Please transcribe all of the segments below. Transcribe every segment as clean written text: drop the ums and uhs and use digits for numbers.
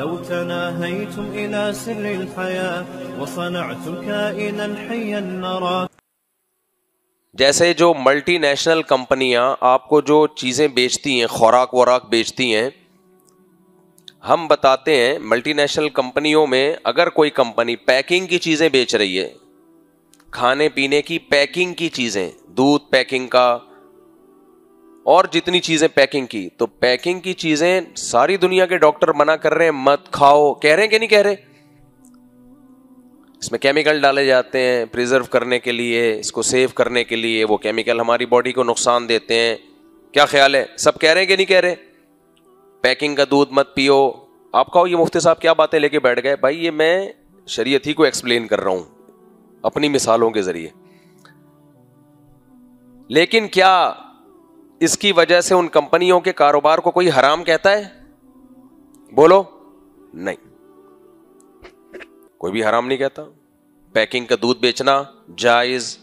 لو تناهيتم إلى سر الحياة وصنعتم كائنا حيا نرى. جیسے جو ملٹی نیشنل کمپنیاں آپ کو جو چیزیں بیچتی ہیں، خوراک وراک بیچتی ہیں، ہم بتاتے ہیں ملٹی نیشنل کمپنیوں میں اگر کوئی کمپنی پیکنگ کی چیزیں بیچ رہی ہے، کھانے پینے کی پیکنگ کی چیزیں، دودھ پیکنگ کا اور جتنی چیزیں پیکنگ کی، تو پیکنگ کی چیزیں ساری دنیا کے ڈاکٹر منع کر رہے ہیں مت کھاؤ، کہہ رہے ہیں کہ نہیں کہہ رہے؟ اس میں کیمیکل ڈالے جاتے ہیں پریزرو کرنے کے لیے، اس کو سیو کرنے کے لیے، وہ کیمیکل ہماری باڈی کو نقصان دیتے ہیں. کیا خیال ہے؟ سب کہہ رہے ہیں کہ نہیں کہہ رہے؟ پیکنگ کا دودھ مت پیو. آپ کہو یہ مفتی صاحب کیا باتیں لے کے بیٹھ گئے؟ بھائی یہ میں شریعت ہی کو ایکسپلین کر رہا ہوں اپنی مثالوں کے ذریعے. لیکن کیا اس کی وجہ سے ان کمپنیوں کے کاروبار کو کوئی حرام کہتا ہے؟ بولو. نہیں، کوئی بھی حرام نہیں کہتا. پیکنگ کا دودھ بیچنا جائز،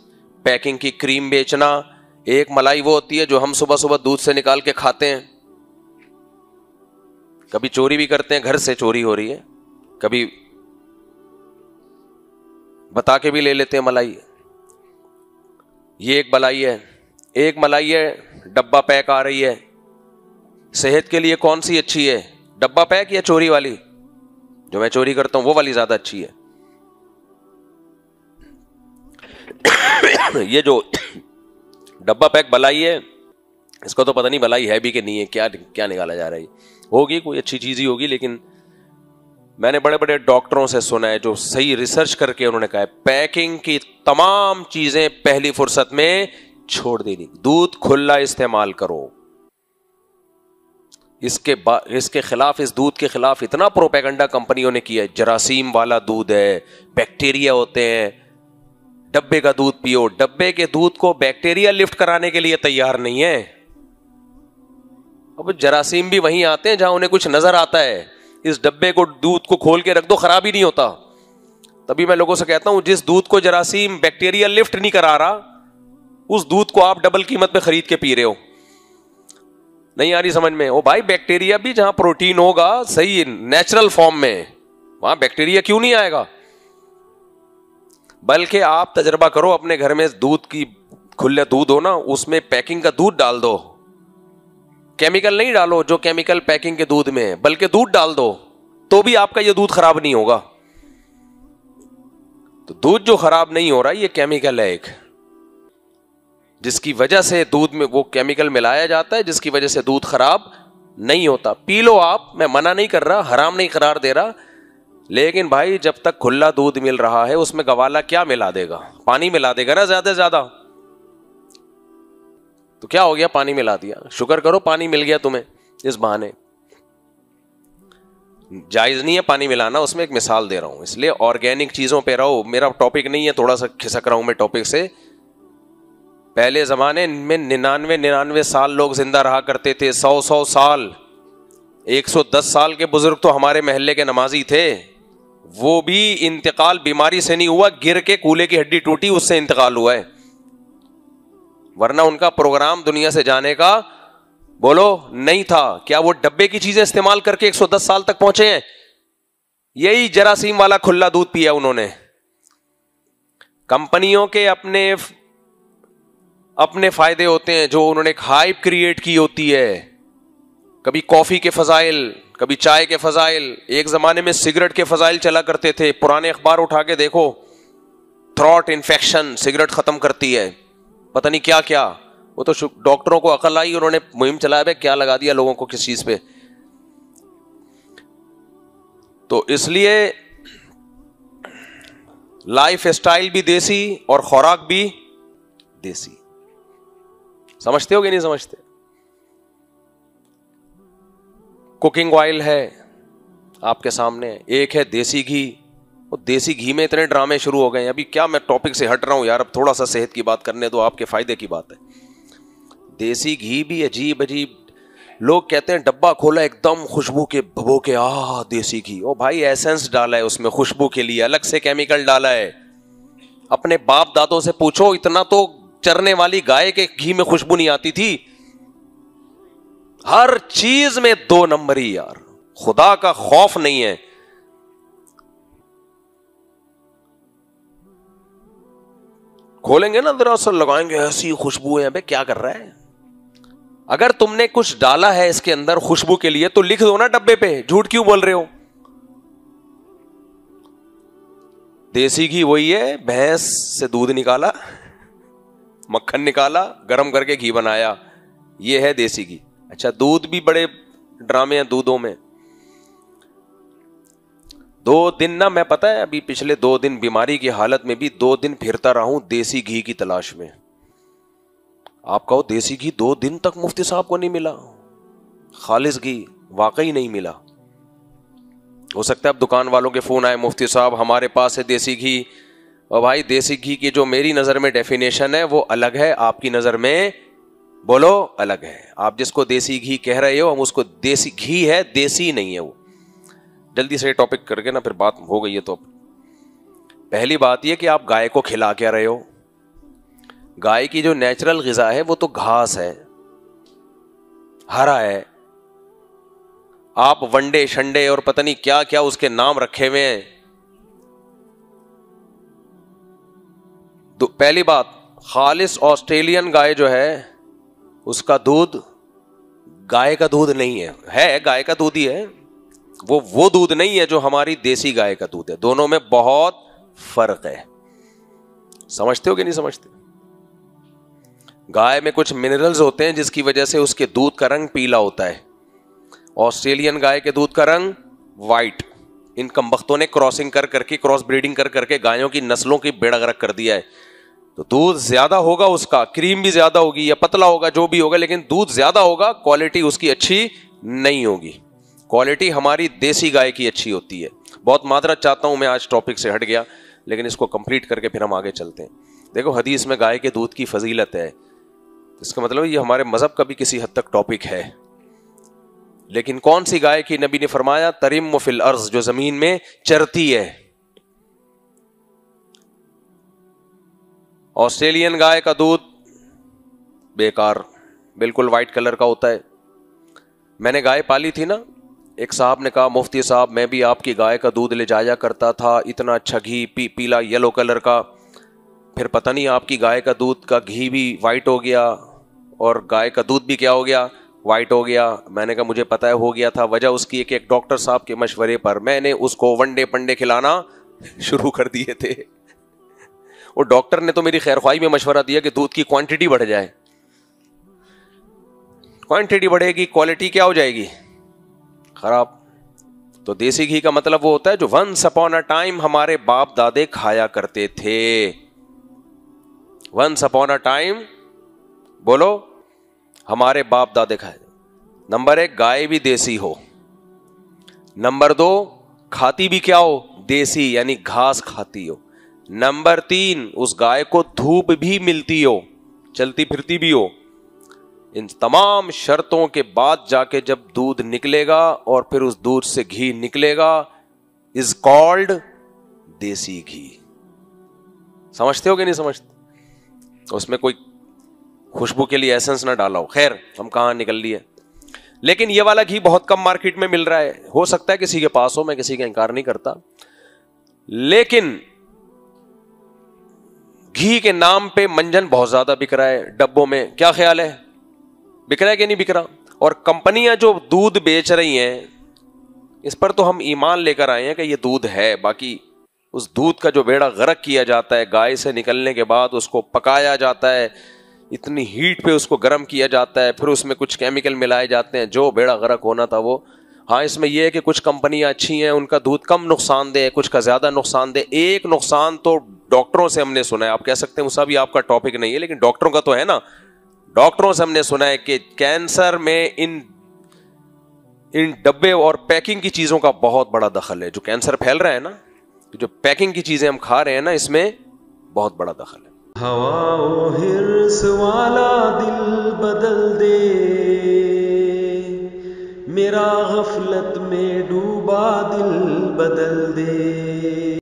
پیکنگ کی کریم بیچنا. ایک ملائی وہ ہوتی ہے جو ہم صبح صبح دودھ سے نکال کے کھاتے ہیں، کبھی چوری بھی کرتے ہیں، گھر سے چوری ہو رہی ہے، کبھی بتا کے بھی لے لیتے ہیں ملائی. یہ ایک بلائی ہے. ایک ملائی ہے ڈبہ پیک آ رہی ہے. صحت کے لیے کون سی اچھی ہے، ڈبہ پیک یا چوری والی؟ جو میں چوری کرتا ہوں وہ والی زیادہ اچھی ہے. یہ جو ڈبہ پیک بلائی ہے، اس کو تو پتہ نہیں بلائی ہے بھی کہ نہیں ہے، کیا نکالا جا رہا ہے. ہوگی کوئی اچھی چیز ہی ہوگی، لیکن میں نے بڑے بڑے ڈاکٹروں سے سنا ہے جو صحیح ریسرچ کر کے انہوں نے کہا ہے پیکنگ کی تمام چیزیں پہلی فرصت میں چھوڑ دینی. دودھ کھلا استعمال کرو. اس کے خلاف، اس دودھ کے خلاف اتنا پروپیگنڈا کمپنیوں نے کیا ہے. جراثیم والا دودھ ہے، بیکٹیریا ہوتے ہیں، ڈبے کا دودھ پیو. ڈبے کے دودھ کو بیکٹیریا لفٹ کرانے کے لیے تیار نہیں ہے. اب جراثیم بھی وہیں آتے ہیں جہاں انہیں کچھ نظر آتا ہے. اس ڈبے کو، دودھ کو کھول کے رکھ دو، خراب ہی نہیں ہوتا. تبھی میں لوگوں سے کہتا ہوں جس دودھ کو جراثیم بیکٹیریا لفٹ نہیں کرا رہا، اس دودھ کو آپ ڈبل قیمت پہ خرید کے پی رہے ہو. نہیں آ رہی سمجھ میں؟ او بھائی بیکٹیریا بھی جہاں پروٹین ہوگا صحیح نیچرل فارم میں، وہاں بیکٹیریا کیوں نہیں آئے گا؟ بلکہ آپ تجربہ کرو اپنے گھر میں، دودھ کی کھلے دودھ ہو نا، اس میں پیکنگ کا دودھ ڈال دو. کیمیکل نہیں ڈالو جو کیمیکل پیکنگ کے دودھ میں ہے، بلکہ دودھ ڈال دو، تو بھی آپ کا یہ دودھ خراب نہیں ہوگا. تو دودھ جو خراب نہیں ہو رہا یہ کیمیکل ہے ایک، جس کی وجہ سے دودھ میں وہ کیمیکل ملایا جاتا ہے، جس کی وجہ سے دودھ خراب نہیں ہوتا. پی لو آپ، میں منع نہیں کر رہا، حرام نہیں قرار دے رہا، لیکن بھائی جب تک کھلا دودھ مل رہا ہے اس میں گوالا کیا ملا دے گا؟ پانی ملا دے گا نا زیادہ سے زیادہ. تو کیا ہو گیا؟ پانی ملا دیا. شکر کرو پانی مل گیا تمہیں اس بہانے. جائز نہیں ہے پانی ملانا، اس میں ایک مثال دے رہا ہوں. اس لیے آرگینک چیزوں پہ رہو. میرا ٹاپک نہیں ہے، تھوڑا سا کھسک رہا ہوں میں ٹاپک سے. پہلے زمانے میں 99 سال لوگ زندہ رہا کرتے تھے، 100 سال. 110 سال کے بزرگ تو ہمارے محلے کے نمازی تھے. وہ بھی انتقال بیماری سے نہیں ہوا، گر کے کولے کی ہڈی ٹوٹی، اس سے انتقال ہوا ہے. ورنہ ان کا پروگرام دنیا سے جانے کا بولو نہیں تھا. کیا وہ ڈبے کی چیزیں استعمال کر کے 110 سال تک پہنچے ہیں؟ یہی جراثیم والا کھلا دودھ پیا انہوں نے. کمپنیوں کے اپنے فائدے ہوتے ہیں جو انہوں نے ایک ہائپ کریٹ کی ہوتی ہے. کبھی کافی کے فضائل، کبھی چائے کے فضائل. ایک زمانے میں سگریٹ کے فضائل چلا کرتے تھے. پرانے اخبار اٹھا کے دیکھو، تھروٹ انفیکشن سگریٹ ختم کرتی ہے، پتہ نہیں کیا کیا. وہ تو ڈاکٹروں کو عقل آئی، انہوں نے مہم چلایا بھائی کیا لگا دیا لوگوں کو کس چیز پہ. تو اس لیے لائف اسٹائل بھی دیسی اور خوراک بھی دیسی. سمجھتے ہو کہ نہیں سمجھتے؟ کوکنگ آئل ہے آپ کے سامنے، ایک ہے دیسی گھی. وہ دیسی گھی میں اتنے ڈرامے شروع ہو گئے ہیں. ابھی کیا میں ٹاپک سے ہٹ رہا ہوں یار، اب تھوڑا سا صحت کی بات کرنے دو، آپ کے فائدے کی بات ہے. دیسی گھی بھی عجیب لوگ کہتے ہیں ڈبہ کھولا ایک دم خوشبو کے بھبو کے، دیسی گھی. او بھائی ایسنس ڈالا ہے اس میں خوشبو کے لیے، الگ سے کیمیکل ڈالا ہے. اپنے باپ دادوں سے پوچھو، اتنا تو چرنے والی گائے کے گھی میں خوشبو نہیں آتی تھی. ہر چیز میں 2 نمبری یار. خدا کا خوف نہیں ہے. کھولیں گے نا دراصل, لگائیں گے ایسی خوشبو ہے, بھائی کیا کر رہا ہے؟ اگر تم نے کچھ ڈالا ہے اس کے اندر خوشبو کے لیے تو لکھ دو نا ڈبے پہ, جھوٹ کیوں بول رہے ہو؟ دیسی گھی وہی ہے, بھینس سے دودھ نکالا, مکھن نکالا, گرم کر کے گھی بنایا, یہ ہے دیسی گھی. اچھا دودھ بھی بڑے ڈرامے ہیں دودھوں میں. 2 دن نا, میں پتا ہے ابھی پچھلے 2 دن بیماری کی حالت میں بھی 2 دن پھرتا رہا ہوں دیسی گھی کی تلاش میں. آپ کہو دیسی گھی 2 دن تک مفتی صاحب کو نہیں ملا, خالص گھی واقعی نہیں ملا. ہو سکتا ہے اب دکان والوں کے فون آئے, مفتی صاحب ہمارے پاس ہے دیسی گھی. اور بھائی دیسی گھی کی جو میری نظر میں ڈیفینیشن ہے وہ الگ ہے, آپ کی نظر میں بولو الگ ہے. آپ جس کو دیسی گھی کہہ رہے ہو, ہم اس کو دیسی گھی ہے, دیسی نہیں ہے وہ. جلدی سے ٹاپک کر کے نا, پھر بات ہو گئی ہے. تو پہلی بات یہ کہ آپ گائے کو کھلا کیا رہے ہو. گائے کی جو نیچرل غذا ہے وہ تو گھاس ہے, ہرا ہے. آپ ونڈے شنڈے اور پتہ نہیں کیا کیا اس کے نام رکھے ہوئے ہیں. پہلی بات, خالص آسٹریلین گائے جو ہے اس کا دودھ گائے کا دودھ نہیں ہے گائے کا دودھ ہی ہے, وہ دودھ نہیں ہے جو ہماری دیسی گائے کا دودھ ہے. دونوں میں بہت فرق ہے. سمجھتے ہو کہ نہیں سمجھتے؟ گائے میں کچھ منرلز ہوتے ہیں جس کی وجہ سے اس کے دودھ کا رنگ پیلا ہوتا ہے. آسٹریلین گائے کے دودھ کا رنگ وائٹ. ان کمبختوں نے کراسنگ کر کے, کراس بریڈنگ کر کے گایوں کی نسلوں کی بیڑا غرق کر دیا ہے. تو دودھ زیادہ ہوگا, اس کا کریم بھی زیادہ ہوگی, یا پتلا ہوگا جو بھی ہوگا, لیکن دودھ زیادہ ہوگا, کوالٹی اس کی اچھی نہیں ہوگی. کوالٹی ہماری دیسی گائے کی اچھی ہوتی ہے. بہت معذرت چاہتا ہوں, میں آج ٹاپک سے ہٹ گیا, لیکن اس کو کمپلیٹ کر کے پھر ہم آگے چلتے ہیں. دیکھو حدیث میں گائے کے دودھ کی فضیلت ہے, اس کا مطلب یہ ہمارے مذہب کا بھی کسی حد تک ٹاپک ہے. لیکن کون سی گائے کی نبی نے فرمایا ترم فی الارض, جو زمین میں چرتی ہے. آسٹریلین گائے کا دودھ بیکار, بالکل وائٹ کلر کا ہوتا ہے. میں نے گائے پالی تھی نا, ایک صاحب نے کہا مفتی صاحب میں بھی آپ کی گائے کا دودھ لے جایا کرتا تھا, اتنا اچھا گھی, پیلا یلو کلر کا. پھر پتہ نہیں آپ کی گائے کا دودھ کا گھی بھی وائٹ ہو گیا اور گائے کا دودھ بھی کیا ہو گیا, وائٹ ہو گیا. میں نے کہا مجھے پتا ہے ہو گیا تھا, وجہ اس کی ایک ڈاکٹر صاحب کے مشورے پر میں نے اس کو ونڈے پنڈے کھلانا شروع کر دیے تھے. وہ ڈاکٹر نے تو میری خیر خواہی میں مشورہ دیا کہ دودھ کی کوانٹٹی بڑھ جائے. کوانٹٹی بڑھے گی, کوالٹی کیا ہو جائے گی, خراب. تو دیسی گھی کا مطلب وہ ہوتا ہے جو ونس اپون اے ٹائم ہمارے باپ دادے کھایا کرتے تھے. ونس اپون اے ٹائم بولو ہمارے باپ دادے کھائے. نمبر 1 گائے بھی دیسی ہو. نمبر 2 کھاتی بھی کیا ہو, دیسی, یعنی گھاس کھاتی ہو. نمبر 3 اس گائے کو دھوپ بھی ملتی ہو, چلتی پھرتی بھی ہو. ان تمام شرطوں کے بعد جا کے جب دودھ نکلے گا اور پھر اس دودھ سے گھی نکلے گا, از کالڈ دیسی گھی. سمجھتے ہو کہ نہیں سمجھتے؟ اس میں کوئی خوشبو کے لیے ایسنس نہ ڈالا ہو. خیر ہم کہاں نکل لیے. لیکن یہ والا گھی بہت کم مارکیٹ میں مل رہا ہے, ہو سکتا ہے کسی کے پاس ہو, میں کسی کا انکار نہیں کرتا. لیکن گھی کے نام پہ منجن بہت زیادہ بک رہا ہے ڈبوں میں. کیا خیال ہے, بک رہا ہے کہ نہیں بک رہا؟ اور کمپنیاں جو دودھ بیچ رہی ہیں اس پر تو ہم ایمان لے کر آئے ہیں کہ یہ دودھ ہے. باقی اس دودھ کا جو بیڑا غرق کیا جاتا ہے, گائے سے نکلنے کے بعد اس کو پکایا جاتا ہے, اتنی ہیٹ پہ اس کو گرم کیا جاتا ہے, پھر اس میں کچھ کیمیکل ملائے جاتے ہیں, جو بیڑا غرق ہونا تھا وہ. ہاں اس میں یہ ہے کہ کچھ کمپنیاں اچھی ہیں, ان کا دودھ کم نقصان دہ ہے, کچھ کا زیادہ نقصان دہ. ایک نقصان تو ڈاکٹروں سے ہم نے سنا ہے, آپ کہہ سکتے ہیں وہ سب آپ کا ٹاپک نہیں ہے, لیکن ڈاکٹروں کا تو ہے نا. ڈاکٹروں سے ہم نے سنا ہے کہ کینسر میں ان ڈبے اور پیکنگ کی چیزوں کا بہت بڑا دخل ہے. جو کینسر پھیل رہا ہے نا, جو پیکنگ کی چیزیں ہم کھا رہے ہیں نا, اس میں بہت بڑا دخل ہے. ہوا و حرص والا دل بدل دے, میرا غفلت میں ڈوبا دل بدل دے.